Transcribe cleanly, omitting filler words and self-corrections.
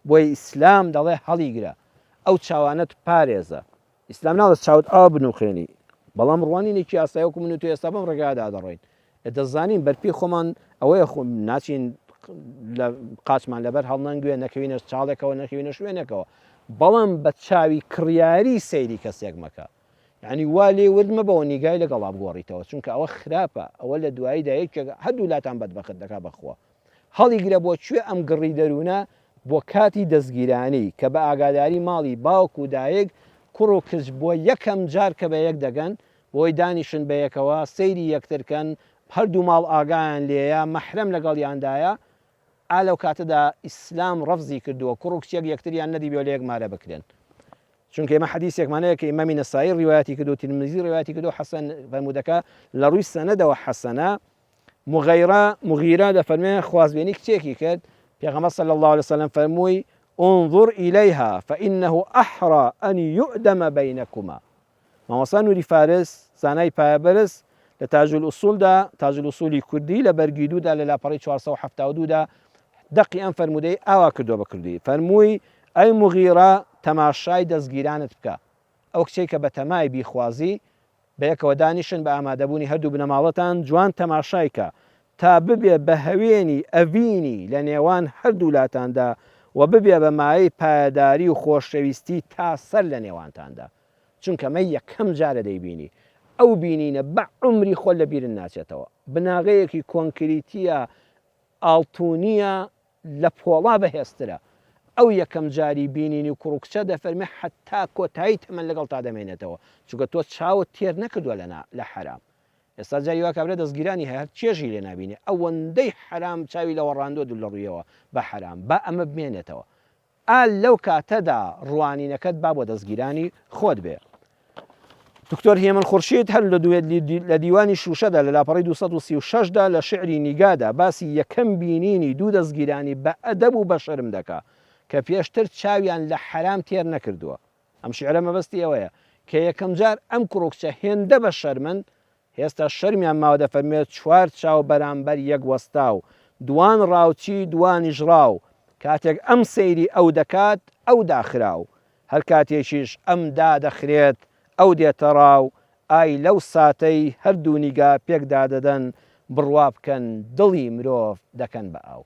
بۆی ئیسلام دەڵێ هەڵیگرە ئەو چاوانەت پارێزە. ئیسلام ناڵێت چاوت ئاوا بنووخێنی، بەڵام ڕوانینێکی ئاسایەکو من و تو ئێستا بەم ڕێگادا دەڕۆین. دەزانین بەرپی خۆمان ئەوەیە ناچین لە قاچمان لەبەر هەڵنەنگوێ نەکەوینە چاڵێکەوە نەکەوینە شوێنێکەوە، بەڵام بە چاوی کڕیاری سەیری کەسێک مەکە. یعنی وا لێ ورد مەبەوە نیگای لەگەڵا بگۆڕیتەوە، چونکە ئەوە خراپە، ئەوە لە دواییدا هەردوو لاتان بەدبەخت دەکا بەخوا. هەڵیگرە بۆ کوێ ئەم گڕی دەروونە بۆ کاتی دەستگیرانی کە بە ئاگاداری ماڵی باوک و دایک کوڕ و کچ بۆ یەکەم جار کە بە یەک دەگەن بۆی دانیشن بە یەکەوە سەیری یەکترکەن، هەردوو ماڵ ئاگایان لێیە، مەحرەم لەگەڵیاندایە. لەو کاتەدا ئیسلام ڕەفزی کردووە کوڕ و کچێک یەکتریان نەدی بێ لە یەک مارە بکرێن. چونکە ئێمە حەدیثێکمانەیە کە ئیمامی نەسائی ڕیوایەتی کردو، تیرمزی ڕیوایەتی کردو، حەسەن فەرموودەکە لە ڕووی سەنەدەوە حەسەنە مغیرە دەفەرمێ خوازبێنی کچێکی کرد، پێغەمبەر صلی الله عليه وسلم فەرمووی انظر إليها فإنه أحرى أن يؤدم بينكما. مامۆستا نووری فارس زانای پایەبەرز لە تاج الأصولدا، تاج الأصولی کوردی لە بەرگی دوودا لە لاپەڕی 472دا دەقی ئەم فەرموودەی ئاوا کردووە بە کوردی، فەرمووی ئەی مغیرە تەماشای دەستگیرانت بکە، ئەو کچێک کە بە تەمای بیخوازی بەیەکەوە دانیشن بە ئامادەبوونی هەردوو بنەماڵەتان جوان تەماشایکە تا ببێ بە هەوێنی ئەڤینی لە نێوان هەردوو لاتاندا و ببێ بە مایەی پایداری و خۆشەویستی تا سەر لە نێوانتاندا، چونکە مە یەکەم جارە دەیبینی ئەو بینینە بە عمری خۆ لە بیرن ناچێتەوە، بناغەیەکی کۆنکریتیە ئاڵتونیە لە پۆڵا بەهێزترە. ئەو یەکەم جاری بینینی و کوڕکچە دەفەرمێ حتا کۆتایی تەمەن لەگەڵ تا دەمێنێتەوە، چونکە تۆ چاوت تێر نەکردووە لە حرام. ئێستا جاری وا کابرا دەستگیرانی هەیە چێژی لێ نبینێ، ئەوەندەی حرام چاوی لەوە ڕاندۆ دوو لە ڕوویەوە بە حرام با ئەمە بمێنێتەوە. لەو کاتەدا ڕوانینەکەت با بۆ دەستگیرانی خۆت بێ. دکتۆر هێمن خورشید هەر لە دیوانی شوشەدا لە لاپەڕی 236دا لە شعری نیگادا باسی یەکەم بینینی دوو دەستگیرانی بە ئەدەب و بە شەرم دەکا کە پێشتر چاویان لە حرام تێر نەکردووە. ئەم شعرە مەبەستی ئەوەیە کە یەکەم جار ئەم کوڕکچە هێندە بە شەرمن، هێستا شەرمیان ماوە دەفەرمێت چوار چاو بەرامبەر یەک وەستا و دوان ڕاوچی دوانیش ڕاو، کاتێک ئەم سەیری ئەو دەکات ئەو داخراو، هەر کاتێکیش ئەم دادەخرێت ئەو دێتە ڕاو، ئای لەو ساتەی هەردوو نیگا پێکدا دەدەن بڕوا بکەن دڵی مرۆڤ دەکەن بە ئاو.